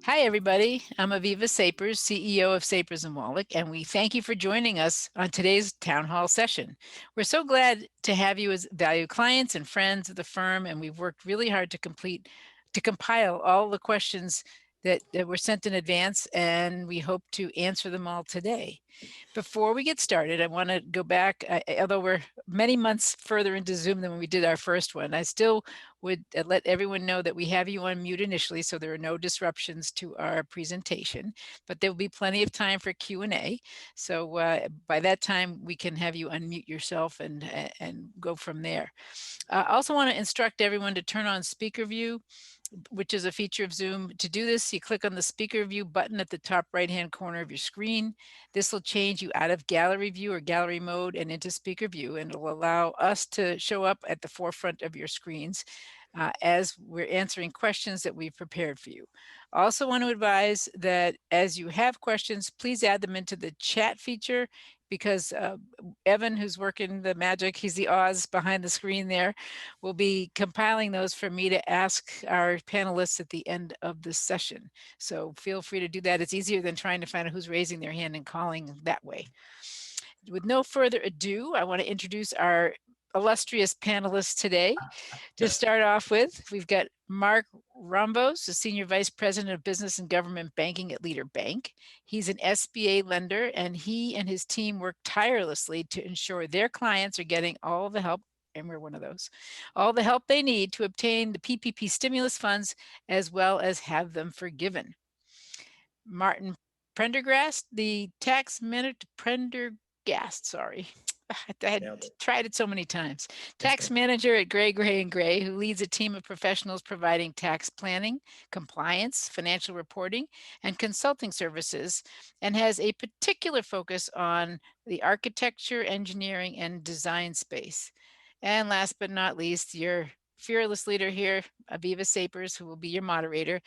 Hi, everybody. I'm Aviva Sapers, CEO of Sapers and Wallach, and we thank you for joining us on today's town hall session. We're so glad to have you as valued clients and friends of the firm, and we've worked really hard to compile all the questions that were sent in advance, and we hope to answer them all today. Before we get started, I want to go back, although we're many months further into Zoom than when we did our first one, I still would let everyone know that we have you on mute initially, so there are no disruptions to our presentation, but there will be plenty of time for Q&A. So by that time, we can have you unmute yourself and go from there. I also want to instruct everyone to turn on speaker view, which is a feature of Zoom. To do this, you click on the speaker view button at the top right-hand corner of your screen. This will change you out of gallery view or gallery mode and into speaker view, and it'll allow us to show up at the forefront of your screens as we're answering questions that we've prepared for you. I also want to advise that as you have questions, please add them into the chat feature, because Evan, who's working the magic, he's the Oz behind the screen there, will be compiling those for me to ask our panelists at the end of the session. So feel free to do that. It's easier than trying to find out who's raising their hand and calling that way. With no further ado, I want to introduce our illustrious panelists today. To start off with, we've got Mark Rombos, the Senior Vice President of Business and Government Banking at Leader Bank. He's an SBA lender, and he and his team work tirelessly to ensure their clients are getting all the help, and we're one of those, all the help they need to obtain the PPP stimulus funds, as well as have them forgiven. Martin Prendergast, the tax manager, sorry. I had tried it so many times. Tax manager at Gray, Gray & Gray, who leads a team of professionals providing tax planning, compliance, financial reporting, and consulting services, and has a particular focus on the architecture, engineering, and design space. And last but not least, your fearless leader here, Aviva Sapers, who will be your moderator.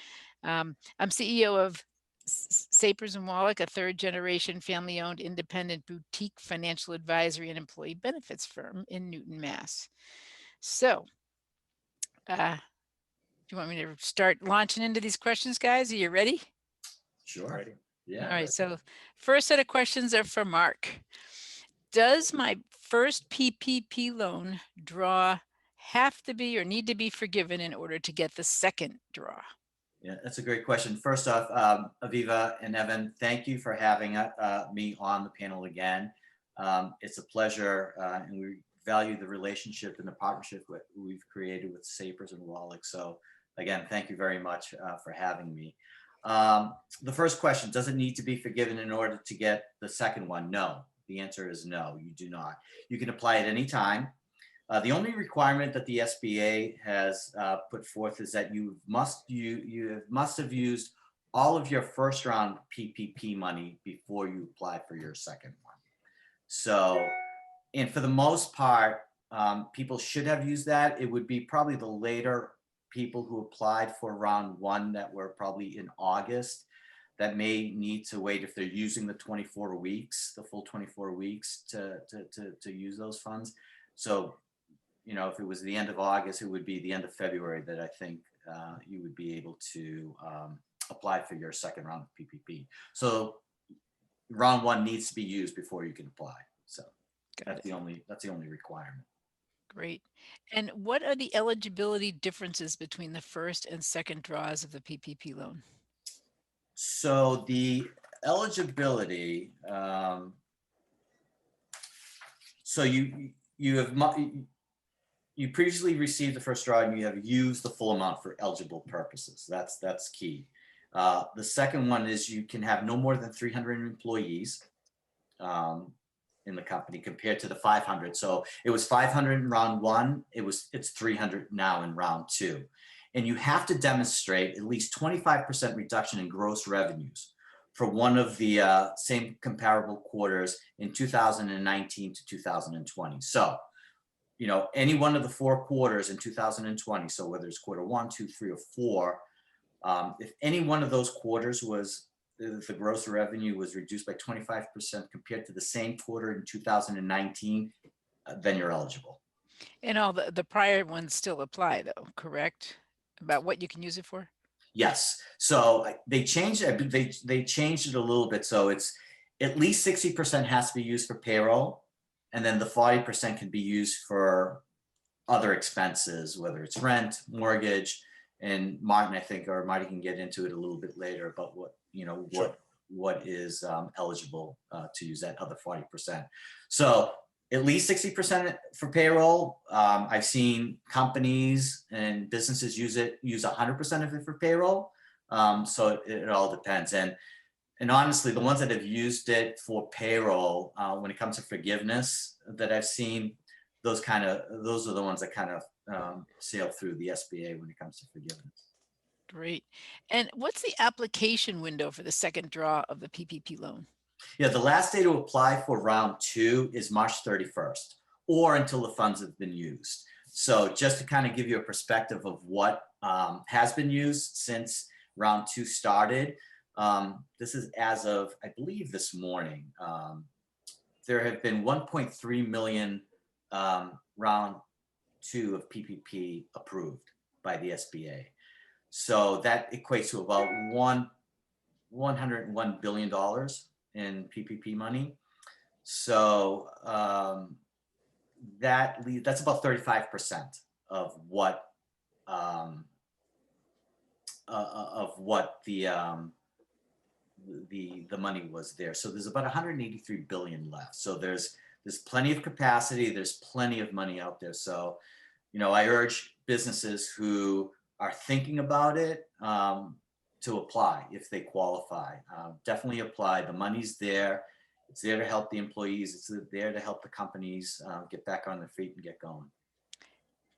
I'm CEO of Sapers and Wallach, a third-generation family-owned independent boutique financial advisory and employee benefits firm in Newton, Mass. So, do you want me to start launching into these questions, guys? Are you ready? Sure. Ready. Yeah. All right. So, first set of questions are for Mark. Does my first PPP loan draw have to be or need to be forgiven in order to get the second draw? Yeah, that's a great question. First off, Aviva and Evan, thank you for having me on the panel again. It's a pleasure, and we value the relationship and the partnership we've created with Sapers and Wallach. So again, thank you very much for having me. The first question, does it need to be forgiven in order to get the second one? No, the answer is no, you do not. You can apply at any time. The only requirement that the SBA has put forth is that you must have used all of your first round PPP money before you apply for your second one. So, and for the most part, people should have used that. It would be probably the later people who applied for round one that were probably in August that may need to wait if they're using the 24 weeks, the full 24 weeks to use those funds. So, you know, if it was the end of August, it would be the end of February that I think you would be able to apply for your second round of PPP. So round one needs to be used before you can apply. So that's the only requirement. Great. And what are the eligibility differences between the first and second draws of the PPP loan? So the eligibility, so you previously received the first draw and you have used the full amount for eligible purposes. That's key. The second one is you can have no more than 300 employees in the company compared to the 500. So it was 500 in round one. It's 300 now in round two. And you have to demonstrate at least 25% reduction in gross revenues for one of the same comparable quarters in 2019 to 2020. So, you know, any one of the 4 quarters in 2020, so whether it's quarter 1, 2, 3, or 4, if any one of those quarters was the gross revenue was reduced by 25% compared to the same quarter in 2019, then you're eligible. And all the prior ones still apply though, correct? About what you can use it for? Yes. So they changed it. They changed it a little bit. So it's at least 60% has to be used for payroll, and then the 40% can be used for other expenses, whether it's rent, mortgage, and Martin, I think, or Marty can get into it a little bit later about what, Sure. what is eligible to use that other 40%. So at least 60% for payroll. I've seen companies and businesses use 100% of it for payroll. So it all depends. And honestly, the ones that have used it for payroll, when it comes to forgiveness that I've seen, those are the ones that kind of sail through the SBA when it comes to forgiveness. Great. And what's the application window for the second draw of the PPP loan? Yeah, the last day to apply for round 2 is March 31st, or until the funds have been used. So just to kind of give you a perspective of what has been used since round 2 started, this is as of, I believe, this morning. There have been 1.3 million round 2 of PPP approved by the SBA. So that equates to about $101 billion in PPP money. So that's about 35% of what the money was there. So there's about 183 billion left. So there's plenty of capacity. There's plenty of money out there. So, I urge businesses who are thinking about it to apply if they qualify. Definitely apply. The money's there. It's there to help the employees. It's there to help the companies get back on their feet and get going.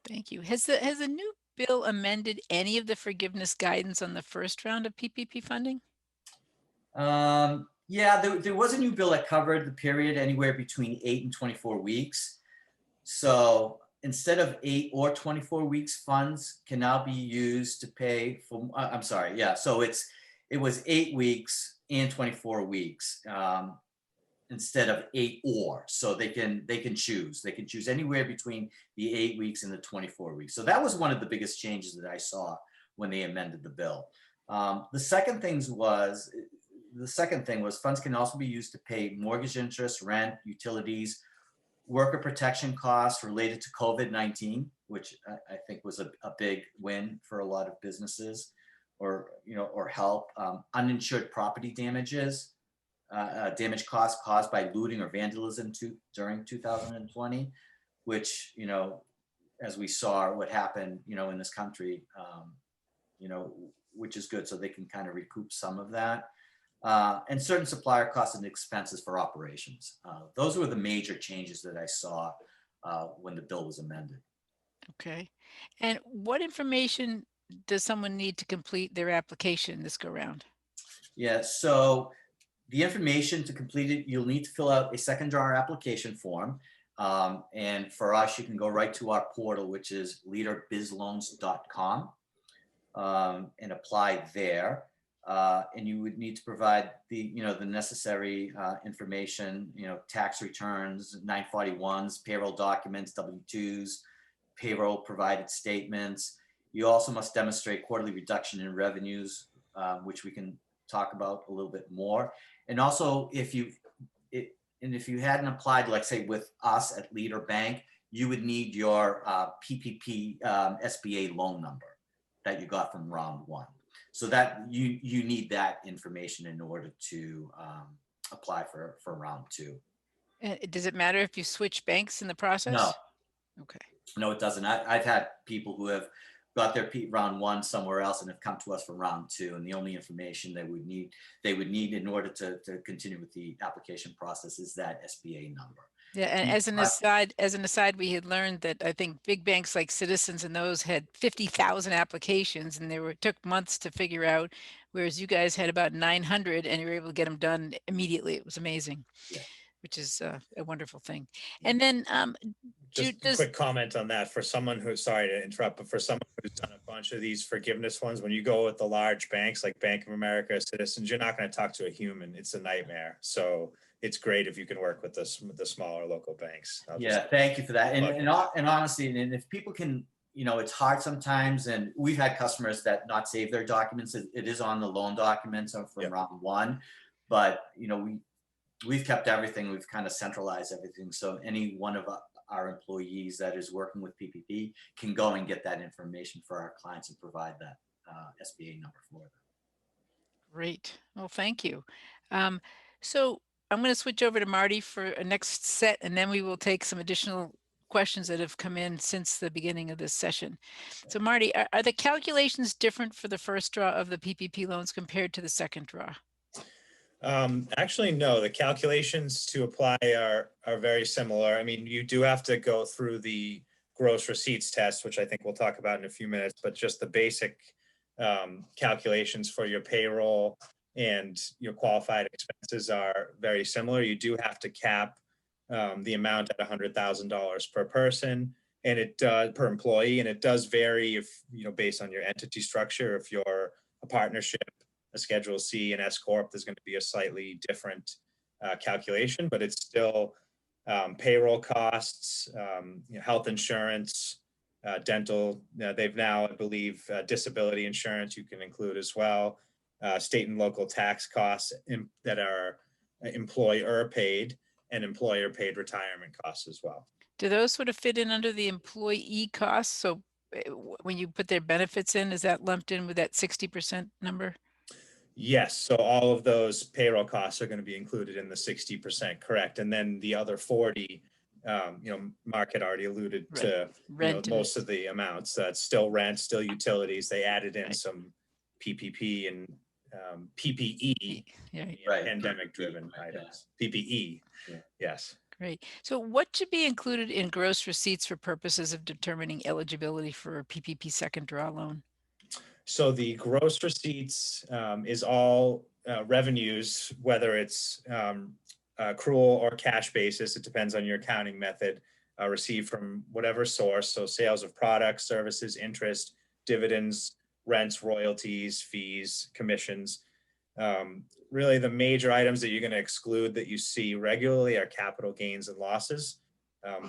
Thank you. Has the new bill amended any of the forgiveness guidance on the first round of PPP funding? Yeah, there was a new bill that covered the period anywhere between 8 and 24 weeks. So instead of 8 or 24 weeks, funds can now be used to pay for, I'm sorry, yeah. So it was 8 weeks and 24 weeks instead of 8 or. So they can choose. They can choose anywhere between the 8 weeks and the 24 weeks. So that was one of the biggest changes that I saw when they amended the bill. The second thing was funds can also be used to pay mortgage interest, rent, utilities, worker protection costs related to COVID-19, which I think was a big win for a lot of businesses, or help. Uninsured property damages, damage costs caused by looting or vandalism during 2020, which, as we saw what happened, in this country, which is good. So they can kind of recoup some of that. And certain supplier costs and expenses for operations. Those were the major changes that I saw when the bill was amended. Okay. And what information does someone need to complete their application this go round? Yeah, so the information to complete it, you'll need to fill out a second drawer application form. And for us, you can go right to our portal, which is leaderbizloans.com, and apply there. And you would need to provide the necessary information, tax returns, 941s, payroll documents, W-2s, payroll provided statements. You also must demonstrate quarterly reduction in revenues, which we can talk about a little bit more. And also, if you hadn't applied, like say with us at Leader Bank, you would need your PPP SBA loan number that you got from round 1. So that you need that information in order to apply for round 2. Does it matter if you switch banks in the process? No. Okay. No, it doesn't. I've had people who have got their round 1 somewhere else and have come to us for round 2, and the only information they would need in order to continue with the application process is that SBA number. Yeah, and as an aside, we had learned that I think big banks like Citizens and those had 50,000 applications, and took months to figure out, whereas you guys had about 900, and you were able to get them done immediately. It was amazing. Yeah. Which is a wonderful thing. And then Just a quick comment on that for someone who's, sorry to interrupt, but for someone who's done a bunch of these forgiveness ones, when you go with the large banks like Bank of America, Citizens, you're not going to talk to a human. It's a nightmare. So it's great if you can work with the smaller local banks. Yeah, thank you for that. And honestly, and if people can, it's hard sometimes, and we've had customers that not save their documents. It is on the loan documents from round one, but we've kept everything. We've kind of centralized everything. So any one of our employees that is working with PPP can go and get that information for our clients and provide that SBA number for them. Great. Well, thank you. So I'm going to switch over to Marty for a next set, and then we will take some additional questions that have come in since the beginning of this session. So Marty, are the calculations different for the first draw of the PPP loans compared to the second draw? Actually, no, the calculations to apply are very similar. I mean, you do have to go through the gross receipts test, which I think we'll talk about in a few minutes, but just the basic calculations for your payroll and your qualified expenses are very similar. You do have to cap the amount at $100,000 per person, and it per employee, and it does vary if based on your entity structure. If you're a partnership, a Schedule C, and S Corp, there's going to be a slightly different calculation, but it's still payroll costs, health insurance, dental. They've now, I believe, disability insurance you can include as well, state and local tax costs that are employer paid, and employer paid retirement costs as well. Do those sort of fit in under the employee costs? So when you put their benefits in, is that lumped in with that 60% number? Yes, so all of those payroll costs are going to be included in the 60%, correct? And then the other 40, Mark had already alluded to most of the amounts. That's still rent, still utilities. They added in some PPP and PPE, pandemic-driven items. PPE, yes. Great. So what should be included in gross receipts for purposes of determining eligibility for a PPP second draw loan? So the gross receipts is all revenues, whether it's accrual or cash basis. It depends on your accounting method, received from whatever source. So sales of products, services, interest, dividends, rents, royalties, fees, commissions. Really the major items that you're going to exclude that you see regularly are capital gains and losses,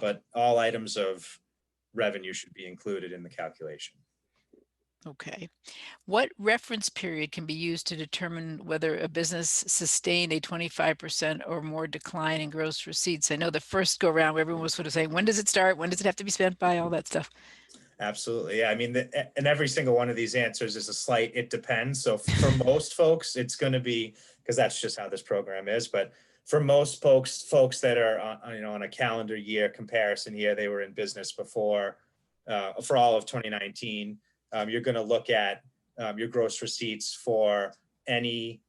but all items of revenue should be included in the calculation. Okay. What reference period can be used to determine whether a business sustained a 25% or more decline in gross receipts? I know the first go round, everyone was sort of saying, when does it start? When does it have to be spent by? All that stuff. Absolutely. Yeah. I mean, and every single one of these answers is a slight, it depends. So for most folks, it's going to be, because that's just how this program is. But for most folks that are on a calendar year comparison year, they were in business before, for all of 2019, you're going to look at your gross receipts for any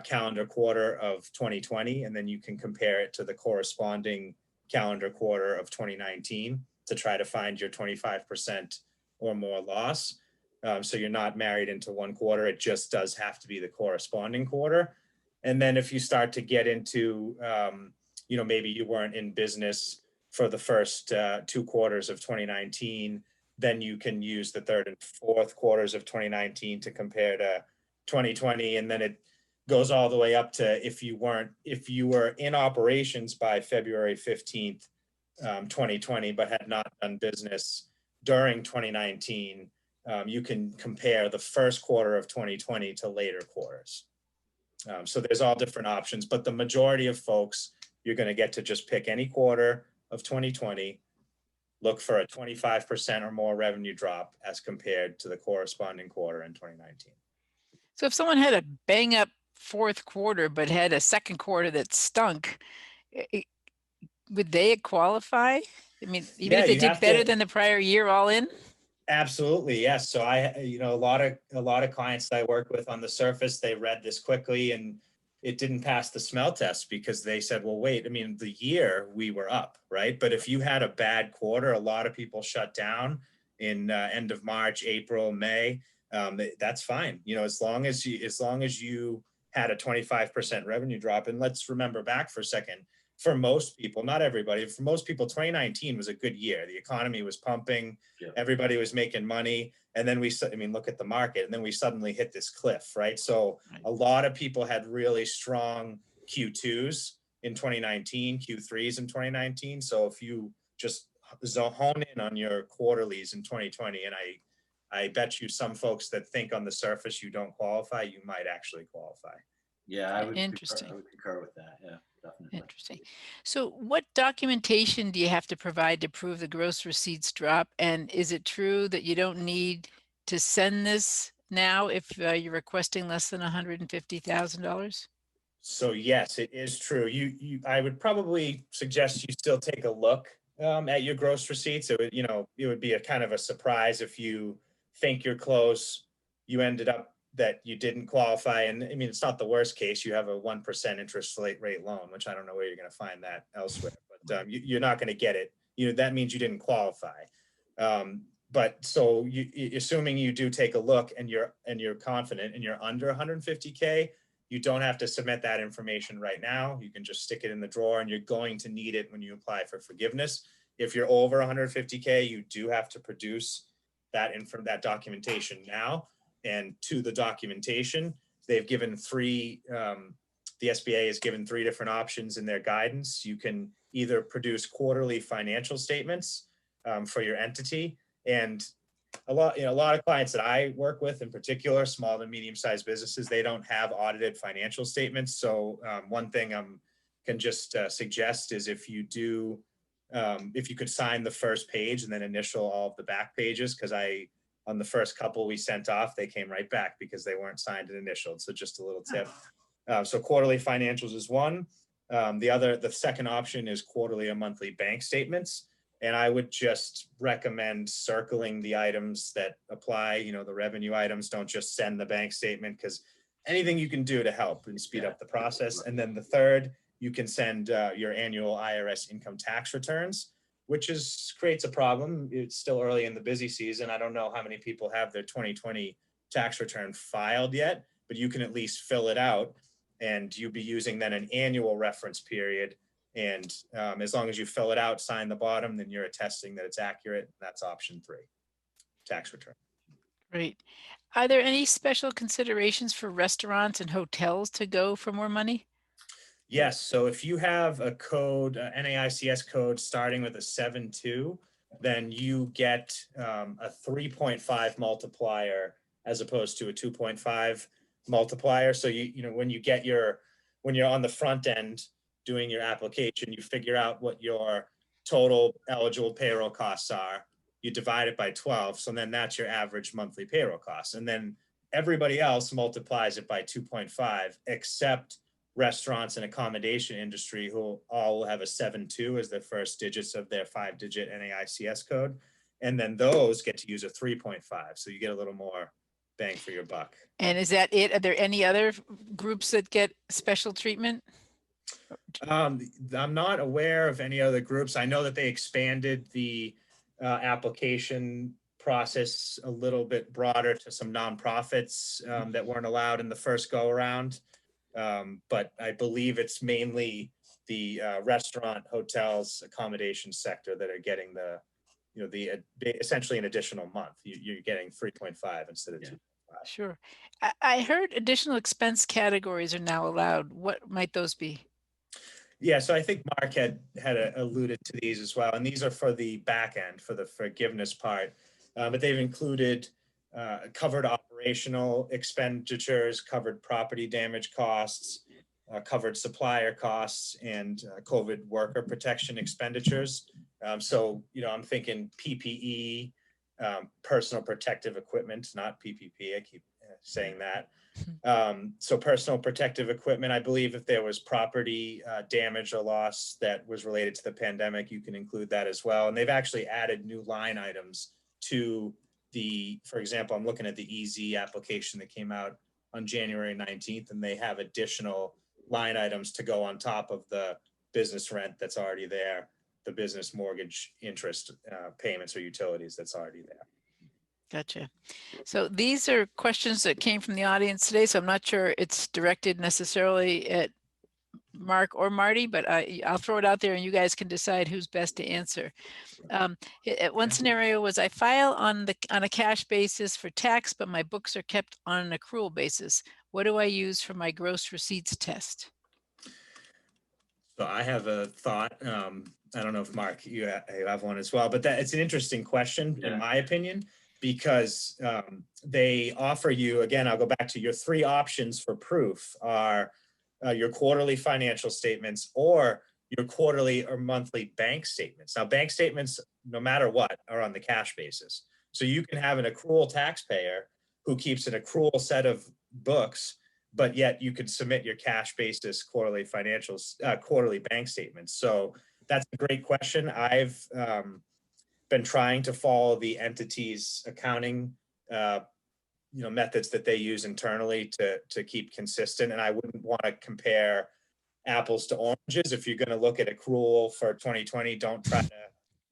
calendar quarter of 2020, and then you can compare it to the corresponding calendar quarter of 2019 to try to find your 25% or more loss. So you're not married into one quarter. It just does have to be the corresponding quarter. And then if you start to get into, maybe you weren't in business for the first 2 quarters of 2019, then you can use the 3rd and 4th quarters of 2019 to compare to 2020. And then it goes all the way up to if you were in operations by February 15th, 2020, but had not done business during 2019, you can compare the first quarter of 2020 to later quarters. So there's all different options, but the majority of folks, you're going to get to just pick any quarter of 2020, look for a 25% or more revenue drop as compared to the corresponding quarter in 2019. So if someone had a bang up 4th quarter, but had a 2nd quarter that stunk, would they qualify? I mean, even if they did better than the prior year all in? Absolutely, yes. So a lot of clients that I work with on the surface, they read this quickly and it didn't pass the smell test because they said, well, wait, I mean, the year we were up, right? But if you had a bad quarter, a lot of people shut down in end of March, April, May, that's fine. As long as you had a 25% revenue drop. And let's remember back for a second, for most people, not everybody, for most people, 2019 was a good year. The economy was pumping, everybody was making money. And then look at the market, and then we suddenly hit this cliff, right? So a lot of people had really strong Q2s in 2019, Q3s in 2019. So if you just hone in on your quarterlies in 2020. And I bet you some folks that think on the surface you don't qualify, you might actually qualify. Yeah, I would Interesting. concur with that. Yeah, definitely. Interesting. So what documentation do you have to provide to prove the gross receipts drop? And is it true that you don't need to send this now if you're requesting less than $150,000? So yes, it is true. I would probably suggest you still take a look at your gross receipts. It would be a kind of a surprise if you think you're close, you ended up that you didn't qualify. And I mean, it's not the worst case. You have a 1% interest rate loan, which I don't know where you're going to find that elsewhere, but you're not going to get it. That means you didn't qualify. But so assuming you do take a look and you're confident and you're under 150K, you don't have to submit that information right now. You can just stick it in the drawer, and you're going to need it when you apply for forgiveness. If you're over 150K, you do have to produce that documentation now. And to the documentation, they've given the SBA has given 3 different options in their guidance. You can either produce quarterly financial statements for your entity, and a lot of clients that I work with, in particular, small to medium-sized businesses, they don't have audited financial statements. So one thing I can just suggest is if you could sign the first page and then initial all of the back pages, because on the first couple we sent off, they came right back because they weren't signed and initialed. So just a little tip. So quarterly financials is one. The second option is quarterly or monthly bank statements. And I would just recommend circling the items that apply, the revenue items. Don't just send the bank statement, because anything you can do to help and speed up the process. And then the third, you can send your annual IRS income tax returns, which creates a problem. It's still early in the busy season. I don't know how many people have their 2020 tax return filed yet, but you can at least fill it out, and you'll be using then an annual reference period. And as long as you fill it out, sign the bottom, then you're attesting that it's accurate. That's option 3, tax return. Great. Are there any special considerations for restaurants and hotels to go for more money? Yes. So if you have a code, NAICS code starting with a 7.2, then you get a 3.5 multiplier as opposed to a 2.5 multiplier. So when you're on the front end doing your application, you figure out what your total eligible payroll costs are. You divide it by 12. So then that's your average monthly payroll costs. And then everybody else multiplies it by 2.5, except restaurants and accommodation industry, who all have a 7.2 as their first digits of their 5-digit NAICS code. And then those get to use a 3.5. So you get a little more bang for your buck. And is that it? Are there any other groups that get special treatment? I'm not aware of any other groups. I know that they expanded the application process a little bit broader to some nonprofits that weren't allowed in the first go around. But I believe it's mainly the restaurant, hotels, accommodation sector that are getting essentially an additional month. You're getting 3.5 instead of 2.5. Sure. I heard additional expense categories are now allowed. What might those be? Yeah, so I think Mark had alluded to these as well, and these are for the back end, for the forgiveness part, but they've included covered operational expenditures, covered property damage costs, covered supplier costs, and COVID worker protection expenditures. So, I'm thinking PPE, personal protective equipment, not PPP. I keep saying that. So personal protective equipment, I believe if there was property damage or loss that was related to the pandemic, you can include that as well. And they've actually added new line items to for example, I'm looking at the EZ application that came out on January 19th, and they have additional line items to go on top of the business rent that's already there, the business mortgage interest payments or utilities that's already there. Gotcha. So these are questions that came from the audience today, so I'm not sure it's directed necessarily at Mark or Marty, but I'll throw it out there and you guys can decide who's best to answer. One scenario was I file on a cash basis for tax, but my books are kept on an accrual basis. What do I use for my gross receipts test? So I have a thought. I don't know if Mark, you have one as well, but that it's an interesting question Yeah. in my opinion, because they offer you, again, I'll go back to your three options for proof are your quarterly financial statements or your quarterly or monthly bank statements. Now, bank statements, no matter what, are on the cash basis. So you can have an accrual taxpayer who keeps an accrual set of books, but yet you could submit your cash basis quarterly financials, quarterly bank statements. So that's a great question. I've been trying to follow the entity's accounting methods that they use internally to keep consistent. And I wouldn't want to compare apples to oranges. If you're going to look at accrual for 2020, don't try to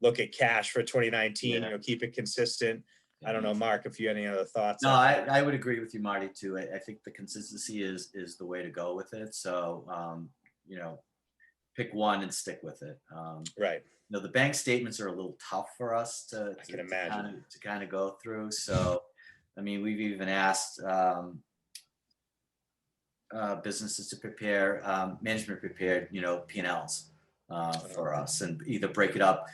look at cash for 2019. Yeah. Keep it consistent. I don't know, Mark, if you have any other thoughts. No, I would agree with you, Marty, too. I think the consistency is the way to go with it. So, pick one and stick with it. Right. The bank statements are a little tough for us to kind of go through. So, I mean, we've even asked businesses to prepare, management prepared, P&Ls for us, and either break it up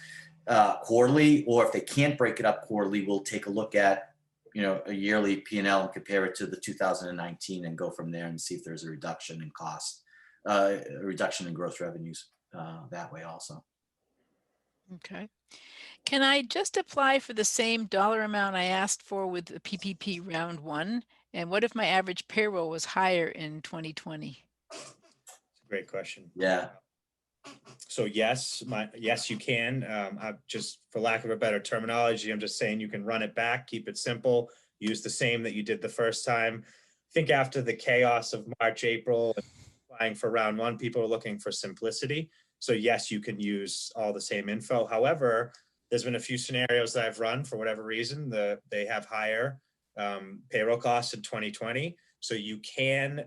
quarterly, or if they can't break it up quarterly, we'll take a look at a yearly P&L and compare it to the 2019 and go from there and see if there's a reduction in cost, a reduction in gross revenues that way also. Okay. Can I just apply for the same dollar amount I asked for with the PPP round one? And what if my average payroll was higher in 2020? That's a great question. Yeah. So yes, you can. I just, for lack of a better terminology, I'm just saying you can run it back, keep it simple, use the same that you did the first time. I think after the chaos of March, April, applying for round one, people are looking for simplicity. So yes, you can use all the same info. However, there's been a few scenarios that I've run for whatever reason, they have higher payroll costs in 2020. So you can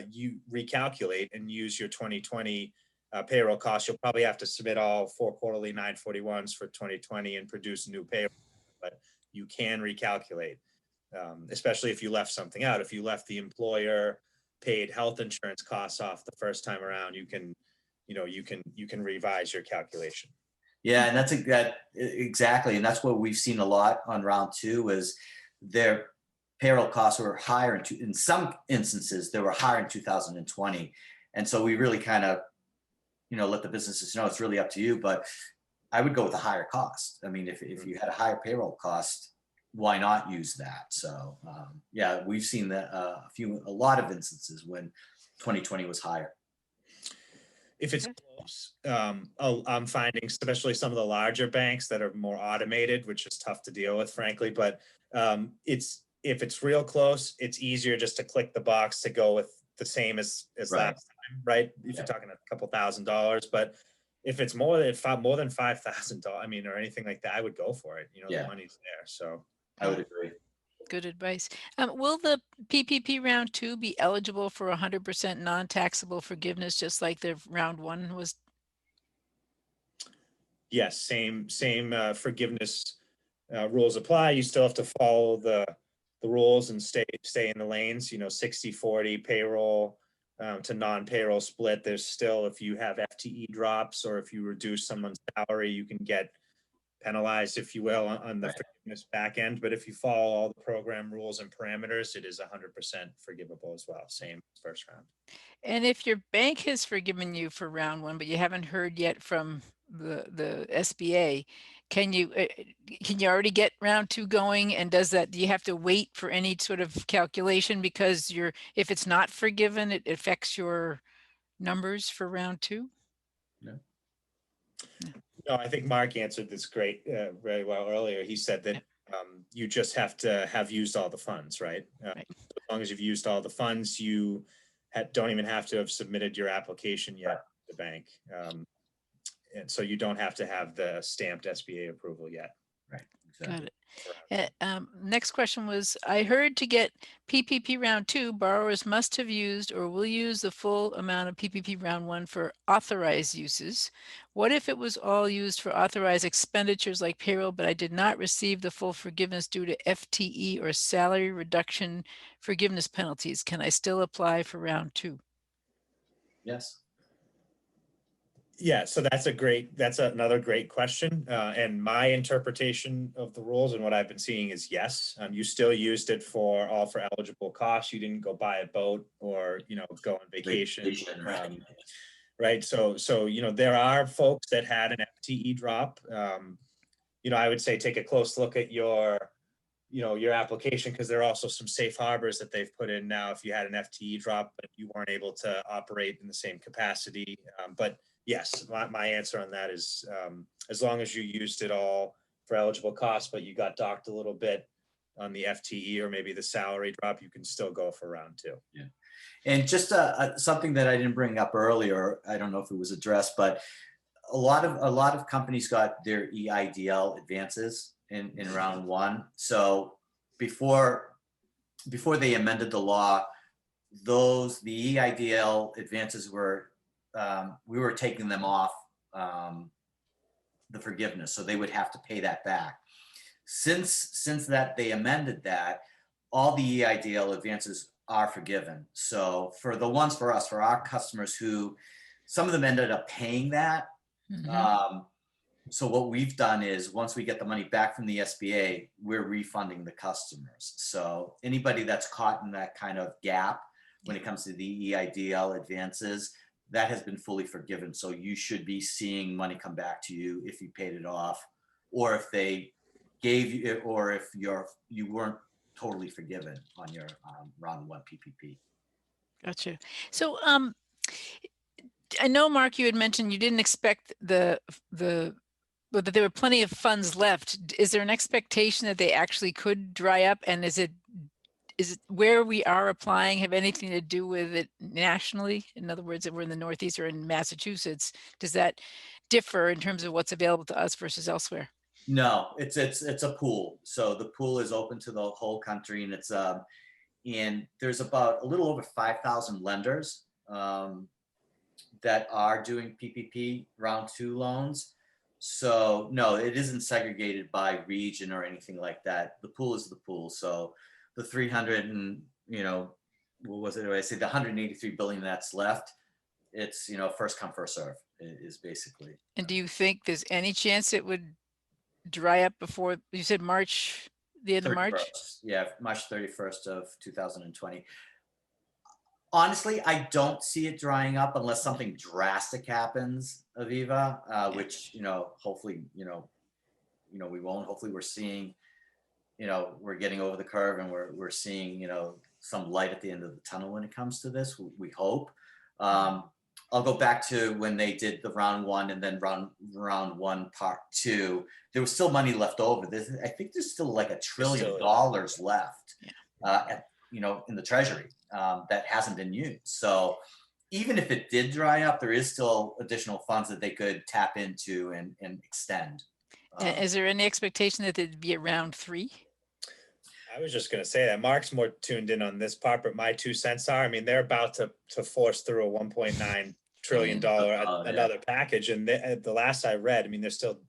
you recalculate and use your 2020 payroll costs. You'll probably have to submit all 4 quarterly 941s for 2020 and produce new payroll, but you can recalculate, especially if you left something out. If you left the employer paid health insurance costs off the first time around, you can revise your calculation. Yeah, and that's exactly, and that's what we've seen a lot on round two is their payroll costs were higher in some instances. They were higher in 2020, and so we really kind of let the businesses know it's really up to you. But I would go with a higher cost. I mean, if you had a higher payroll cost, why not use that? So yeah, we've seen that a lot of instances when 2020 was higher. If it's close, I'm finding, especially some of the larger banks that are more automated, which is tough to deal with, frankly. But if it's real close, it's easier just to click the box to go with the same as Right. last time, right? If you're talking a couple $1,000s, but if it's more than $5,000, I mean, or anything like that, I would go for it. Yeah. The money's there, so I would agree. Good advice. Will the PPP round two be eligible for 100% non-taxable forgiveness, just like the round one was? yes, same forgiveness rules apply. You still have to follow the rules and stay in the lanes. 60-40 payroll to non-payroll split. There's still, if you have FTE drops or if you reduce someone's salary, you can get penalized, if you will, on the forgiveness back end. But if you follow all the program rules and parameters, it is 100% forgivable as well. Same first round. And if your bank has forgiven you for round one, but you haven't heard yet from the SBA, can you already get round two going? And do you have to wait for any sort of calculation because if it's not forgiven, it affects your numbers for round two? No, I think Mark answered this very well earlier. He said that you just have to have used all the funds, right? Right. As long as you've used all the funds, you don't even have to have submitted your application yet to the bank. And so you don't have to have the stamped SBA approval yet. Right. Exactly. Got it. Next question was, I heard to get PPP round two, borrowers must have used or will use the full amount of PPP round one for authorized uses. What if it was all used for authorized expenditures like payroll, but I did not receive the full forgiveness due to FTE or salary reduction forgiveness penalties? Can I still apply for round two? Yes. Yeah, so that's another great question. And my interpretation of the rules and what I've been seeing is yes, you still used it for eligible costs. You didn't go buy a boat or, go on vacation. Right. Right. So, there are folks that had an FTE drop. I would say take a close look at your application, because there are also some safe harbors that they've put in now if you had an FTE drop, but you weren't able to operate in the same capacity. But yes, my answer on that is as long as you used it all for eligible costs, but you got docked a little bit on the FTE or maybe the salary drop, you can still go for round two. Yeah. And just something that I didn't bring up earlier, I don't know if it was addressed, but a lot of companies got their EIDL advances in round one. So before they amended the law, the EIDL advances were we were taking them off the forgiveness, so they would have to pay that back. Since that they amended that, all the EIDL advances are forgiven. So for our customers who, some of them ended up paying that. So what we've done is once we get the money back from the SBA, we're refunding the customers. So anybody that's caught in that kind of gap when it comes to the EIDL advances, that has been fully forgiven. So you should be seeing money come back to you if you paid it off, or if they gave you, or if you weren't totally forgiven on your round one PPP. Gotcha. So I know, Mark, you had mentioned you didn't expect but that there were plenty of funds left. Is there an expectation that they actually could dry up? And is it where we are applying have anything to do with it nationally? In other words, if we're in the Northeast or in Massachusetts, does that differ in terms of what's available to us versus elsewhere? No, it's a pool. So the pool is open to the whole country, and it's and there's about a little over 5,000 lenders that are doing PPP round two loans. So no, it isn't segregated by region or anything like that. The pool is the pool. So the 300 and, what was it? I say the 183 billion that's left, it's, first come, first serve is basically. And do you think there's any chance it would dry up before, you said March, the end of March? Yeah, March 31st of 2020. Honestly, I don't see it drying up unless something drastic happens, Aviva, which, hopefully, we won't. Hopefully we're seeing, we're getting over the curve, and we're seeing, some light at the end of the tunnel when it comes to this. We hope. I'll go back to when they did the round one and then round one part two. There was still money left over. I think there's still like $1 trillion left, in the treasury that hasn't been used. So even if it did dry up, there is still additional funds that they could tap into and extend. Is there any expectation that it'd be at round three? I was just going to say that Mark's more tuned in on this part, but my 2 cents are, they're about to force through a $1.9 trillion another package. And the last I read, they're still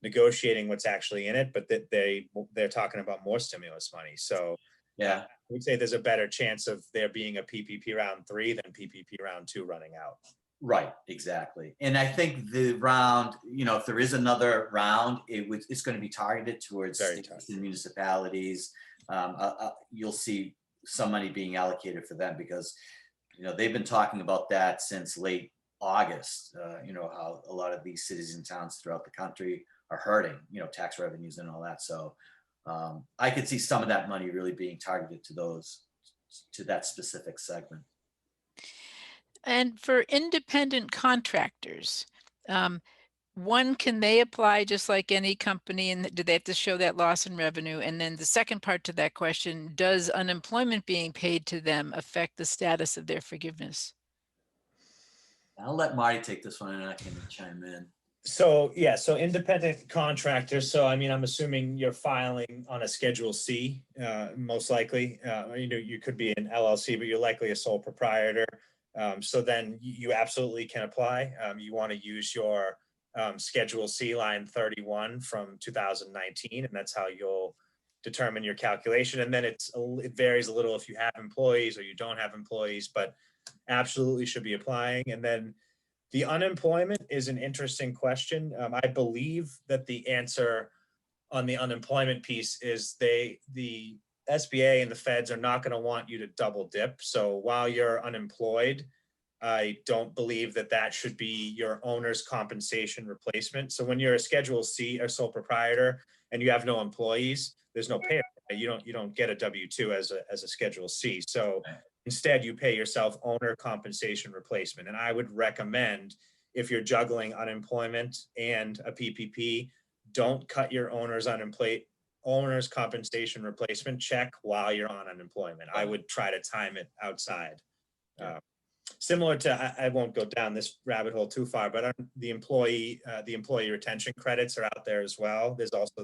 negotiating what's actually in it, but they're talking about more stimulus money. So yeah, I would say there's a better chance of there being a PPP round 3 than PPP round 2 running out. Right, exactly. And I think the round, if there is another round, it's going to be targeted towards states and municipalities. You'll see some money being allocated for them because, they've been talking about that since late August. How a lot of these cities and towns throughout the country are hurting, tax revenues and all that. So I could see some of that money really being targeted to that specific segment. And for independent contractors, one, can they apply just like any company, and do they have to show that loss in revenue? And then the second part to that question, does unemployment being paid to them affect the status of their forgiveness? I'll let Marty take this one and I can chime in. So independent contractors. So I'm assuming you're filing on a Schedule C, most likely. You could be an LLC, but you're likely a sole proprietor. So then you absolutely can apply. You want to use your Schedule C line 31 from 2019, and that's how you'll determine your calculation. And then it varies a little if you have employees or you don't have employees, but absolutely should be applying. And then The unemployment is an interesting question. I believe that the answer on the unemployment piece is the SBA and the feds are not going to want you to double dip. So while you're unemployed, I don't believe that that should be your owner's compensation replacement. So when you're a Schedule C or sole proprietor and you have no employees, there's no pay. You don't get a W-2 as a Schedule C. So instead, you pay yourself owner compensation replacement. And I would recommend, if you're juggling unemployment and a PPP, don't cut your owner's compensation replacement check while you're on unemployment. I would try to time it outside. Similar to, I won't go down this rabbit hole too far, but the employee retention credits are out there as well. There's also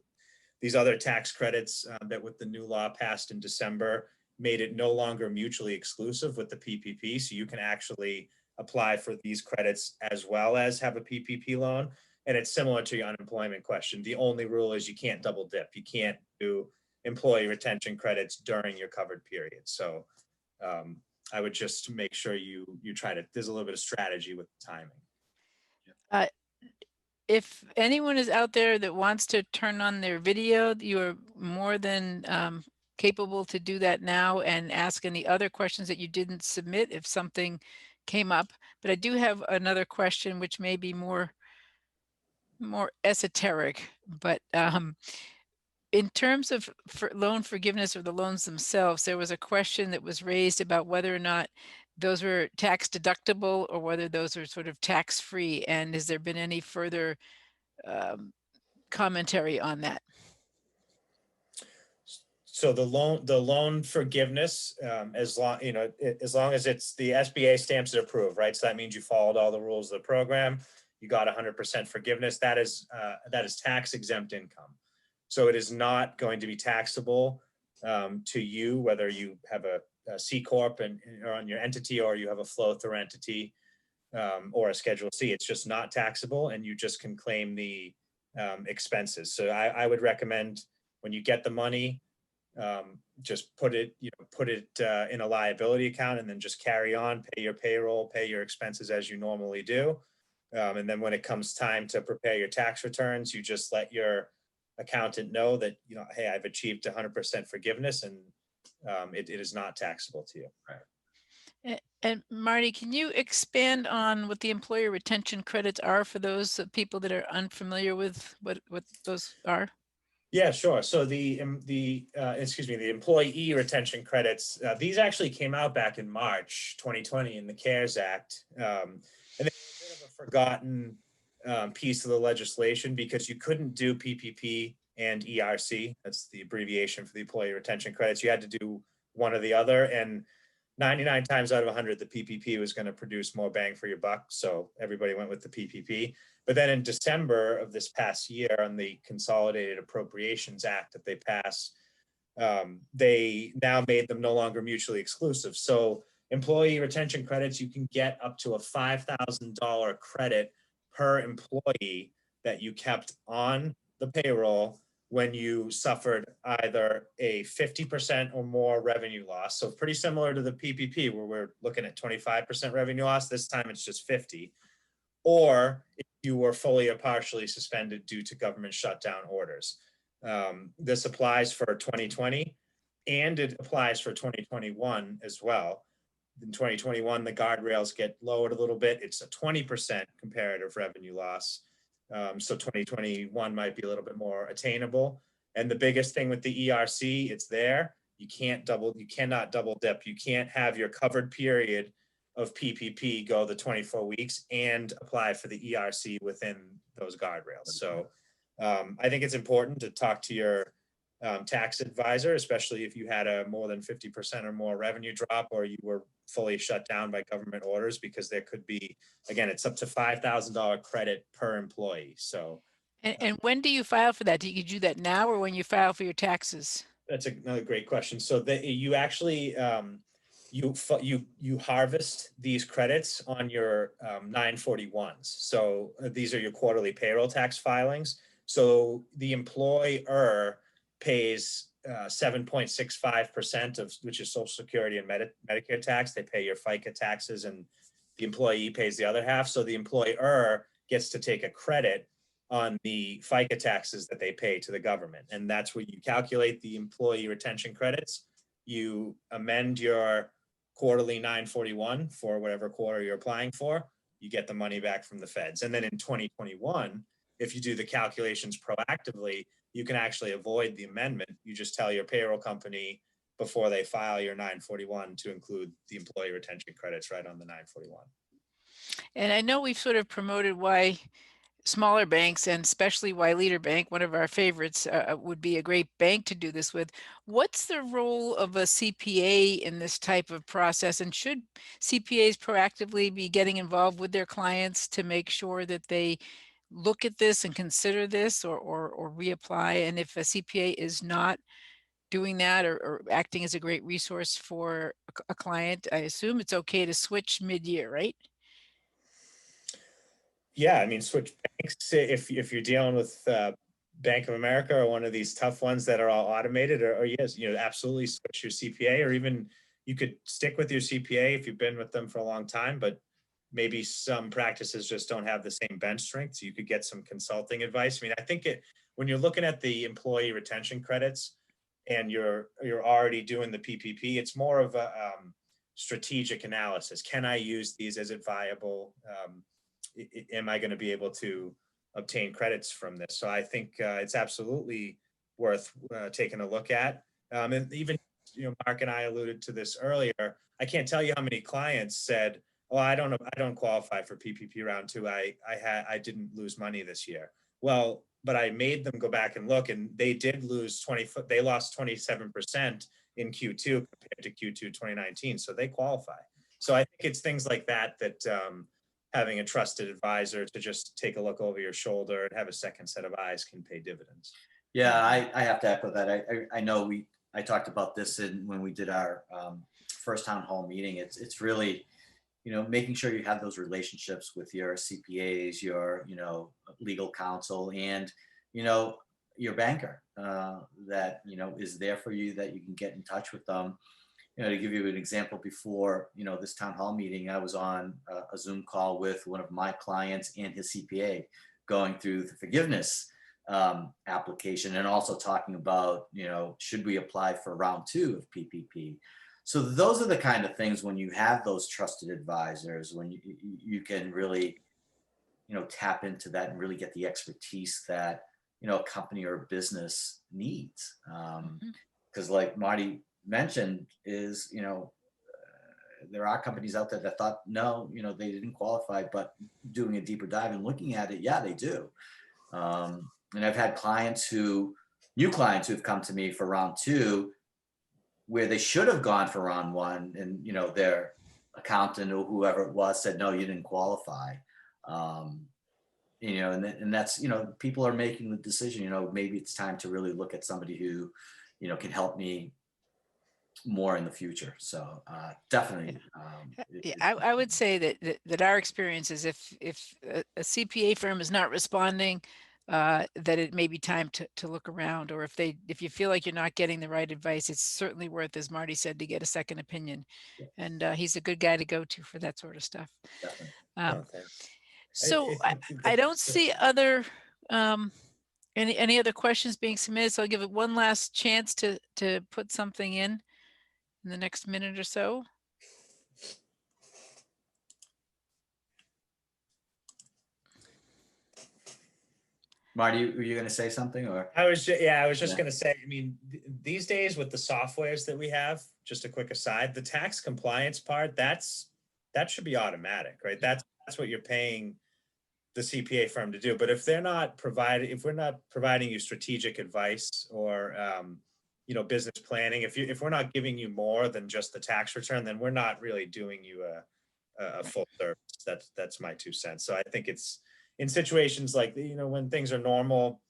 these other tax credits that with the new law passed in December made it no longer mutually exclusive with the PPP. So you can actually apply for these credits as well as have a PPP loan. And it's similar to your unemployment question. The only rule is you can't double dip. You can't do employee retention credits during your covered period. So I would just make sure you try to, there's a little bit of strategy with the timing. If anyone is out there that wants to turn on their video, you are more than capable to do that now and ask any other questions that you didn't submit if something came up. But I do have another question, which may be more esoteric, but in terms of loan forgiveness or the loans themselves, there was a question that was raised about whether or not those were tax deductible or whether those are sort of tax free. And has there been any further commentary on that? So the loan forgiveness, as long as it's the SBA stamps it approved, right? So that means you followed all the rules of the program. You got 100% forgiveness. That is tax exempt income. So it is not going to be taxable to you, whether you have a C Corp or on your entity, or you have a flow through entity or a Schedule C. It's just not taxable, and you just can claim the expenses. So I would recommend when you get the money, just put it in a liability account, and then just carry on, pay your payroll, pay your expenses as you normally do. And then when it comes time to prepare your tax returns, you just let your accountant know that, hey, I've achieved 100% forgiveness, and it is not taxable to you. Right. And Marty, can you expand on what the employer retention credits are for those people that are unfamiliar with what those are? Yeah, sure. So the employee retention credits, these actually came out back in March 2020 in the CARES Act. And they were a bit of a forgotten piece of the legislation because you couldn't do PPP and ERC. That's the abbreviation for the employee retention credits. You had to do one or the other. And 99 times out of 100, the PPP was going to produce more bang for your buck. So everybody went with the PPP. But then in December of this past year, on the Consolidated Appropriations Act that they passed, they now made them no longer mutually exclusive. So employee retention credits, you can get up to a $5,000 credit per employee that you kept on the payroll when you suffered either a 50% or more revenue loss. So pretty similar to the PPP, where we're looking at 25% revenue loss. This time it's just 50. Or if you were fully or partially suspended due to government shutdown orders. This applies for 2020, and it applies for 2021 as well. In 2021, the guardrails get lowered a little bit. It's a 20% comparative revenue loss. So 2021 might be a little bit more attainable. And the biggest thing with the ERC, it's there. You cannot double dip. You can't have your covered period of PPP go the 24 weeks and apply for the ERC within those guardrails. So I think it's important to talk to your tax advisor, especially if you had a more than 50% or more revenue drop, or you were fully shut down by government orders, because there could be, again, it's up to $5,000 credit per employee. So, and when do you file for that? Do you do that now or when you file for your taxes? That's another great question. So that you actually, you harvest these credits on your 941s. So these are your quarterly payroll tax filings. So the employer pays 7.65% of, which is Social Security and Medicare tax. They pay your FICA taxes and the employee pays the other half. So the employer gets to take a credit on the FICA taxes that they pay to the government. And that's where you calculate the employee retention credits. You amend your quarterly 941 for whatever quarter you're applying for, you get the money back from the feds. And then in 2021, if you do the calculations proactively, you can actually avoid the amendment. You just tell your payroll company before they file your 941 to include the employee retention credits right on the 941. And I know we've sort of promoted why smaller banks, and especially why Leader Bank, one of our favorites, would be a great bank to do this with. What's the role of a CPA in this type of process? And should CPAs proactively be getting involved with their clients to make sure that they look at this and consider this or reapply? And if a CPA is not doing that or acting as a great resource for a client, I assume it's okay to switch mid-year, right? Yeah, I mean, switch banks if you're dealing with Bank of America or one of these tough ones that are all automated, or yes, absolutely switch your CPA, or even you could stick with your CPA if you've been with them for a long time, but maybe some practices just don't have the same bench strength. So you could get some consulting advice. I mean, I think when you're looking at the employee retention credits and you're already doing the PPP, it's more of a strategic analysis. Can I use these? Is it viable? Am I going to be able to obtain credits from this? So I think it's absolutely worth taking a look at. And even, Mark and I alluded to this earlier. I can't tell you how many clients said, "Oh, I don't qualify for PPP round 2. I didn't lose money this year." Well, but I made them go back and look, and they did lose they lost 27% in Q2 compared to Q2 2019. So they qualify. So I think it's things like that having a trusted advisor to just take a look over your shoulder and have a second set of eyes can pay dividends. Yeah, I have to echo that. I know I talked about this when we did our first town hall meeting. It's really, making sure you have those relationships with your CPAs, your, legal counsel, and, your banker that, is there for you, that you can get in touch with them. To give you an example, before, this town hall meeting, I was on a Zoom call with one of my clients and his CPA going through the forgiveness application, and also talking about, should we apply for round 2 of PPP? So those are the kind of things, when you have those trusted advisors, when you can really, tap into that and really get the expertise that, a company or a business needs. Because like Marty mentioned, is there are companies out there that thought no, they didn't qualify, but doing a deeper dive and looking at it, yeah, they do. And I've had new clients who've come to me for round 2 where they should have gone for round 1, and their accountant or whoever it was said no, you didn't qualify. And that's, people are making the decision, maybe it's time to really look at somebody who can help me more in the future. So definitely. I would say that our experience is if a CPA firm is not responding, that it may be time to look around, or if you feel like you're not getting the right advice, it's certainly worth, as Marty said, to get a second opinion. Yeah. And he's a good guy to go to for that sort of stuff. So I don't see other any other questions being submitted, so I'll give it one last chance to put something in the next minute or so. Marty, were you going to say something, or? I was just going to say, I mean, these days with the softwares that we have, just a quick aside, the tax compliance part, that should be automatic, right? That's what you're paying the CPA firm to do. But if we're not providing you strategic advice or, business planning, if we're not giving you more than just the tax return, then we're not really doing you a full service. That's my 2 cents. So I think it's in situations like, when things are normal,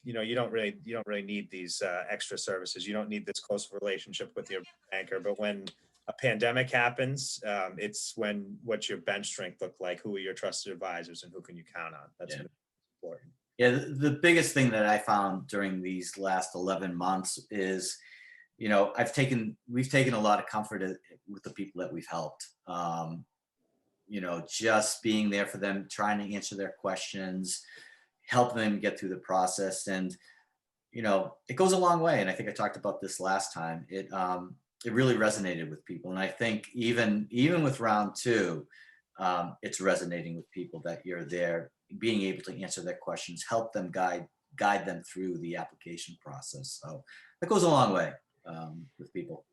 you don't really need these extra services. You don't need this close relationship with your banker. But when a pandemic happens, it's what's your bench strength look like? Who are your trusted advisors, and who can you count on? That's important. Yeah, the biggest thing that I found during these last 11 months is, we've taken a lot of comfort with the people that we've helped. just being there for them, trying to answer their questions, help them get through the process. And, it goes a long way. And I think I talked about this last time. It really resonated with people. And I think even with round two, it's resonating with people that you're there, being able to answer their questions, help them guide them through the application process. So that goes a long way with people.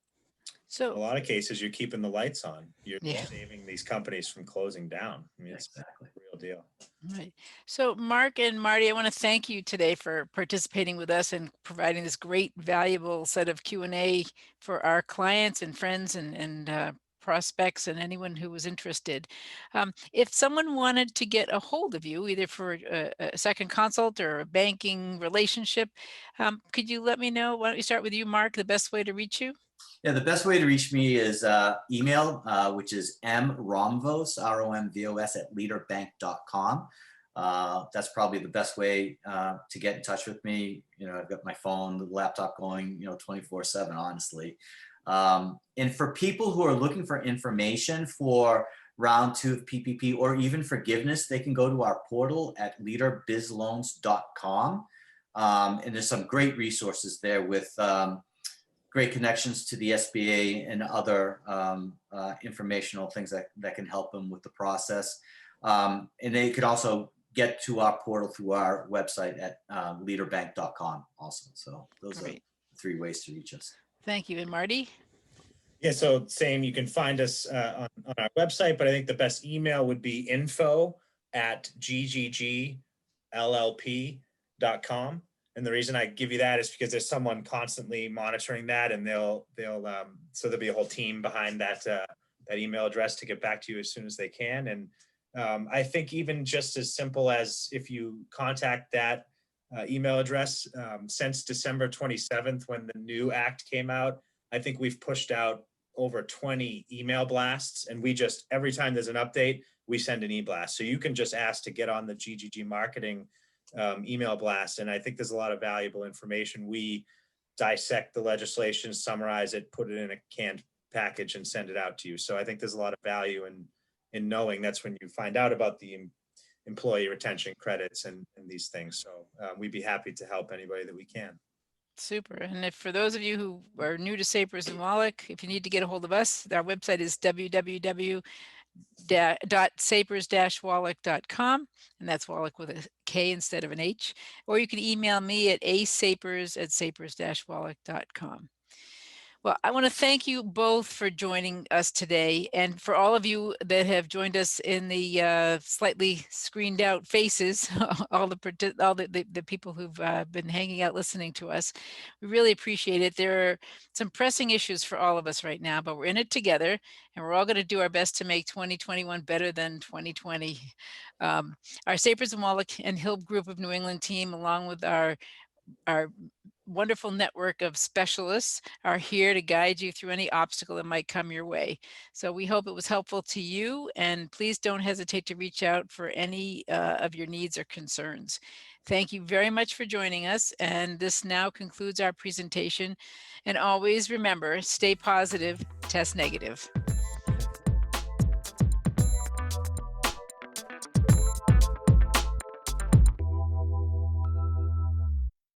In a lot of cases, you're keeping the lights on. You're Yeah. saving these companies from closing down. I mean, it's Exactly. a real deal. Right. So Mark and Marty, I want to thank you today for participating with us and providing this great, valuable set of Q&A for our clients and friends and prospects and anyone who was interested. If someone wanted to get a hold of you, either for a second consult or a banking relationship, could you let me know? Why don't we start with you, Mark, the best way to reach you? Yeah, the best way to reach me is email, which is mromvos, ROMVOS @leaderbank.com. That's probably the best way to get in touch with me. I've got my phone, the laptop going, 24/7, honestly. And for people who are looking for information for round two of PPP or even forgiveness, they can go to our portal at leaderbizloans.com. And there's some great resources there with great connections to the SBA and other informational things that can help them with the process. And they could also get to our portal through our website at leaderbank.com also. So those are 3 ways to reach us. Thank you. And Marty? Yeah, so same, you can find us on our website, but I think the best email would be info@ggglp.com. And the reason I give you that is because there's someone constantly monitoring that, and so there'll be a whole team behind that email address to get back to you as soon as they can. And I think even just as simple as if you contact that email address since December 27th, when the new act came out, I think we've pushed out over 20 email blasts, and every time there's an update, we send an e-blast. So you can just ask to get on the GGG marketing email blast. And I think there's a lot of valuable information. We dissect the legislation, summarize it, put it in a canned package and send it out to you. So I think there's a lot of value in knowing. That's when you find out about the employee retention credits and these things. So we'd be happy to help anybody that we can. Super. And if for those of you who are new to Sapers and Wallach, if you need to get a hold of us, our website is www.sapers-wallach.com, and that's Wallach with a K instead of an H. Or you can email me at asapers@sapers-wallach.com. Well, I want to thank you both for joining us today, and for all of you that have joined us in the slightly screened out faces, all the people who've been hanging out listening to us. We really appreciate it. There are some pressing issues for all of us right now, but we're in it together, and we're all going to do our best to make 2021 better than 2020. Our Sapers and Wallach and Hill Group of New England team, along with our wonderful network of specialists, are here to guide you through any obstacle that might come your way. So we hope it was helpful to you, and please don't hesitate to reach out for any of your needs or concerns. Thank you very much for joining us, and this now concludes our presentation. And always remember, stay positive, test negative.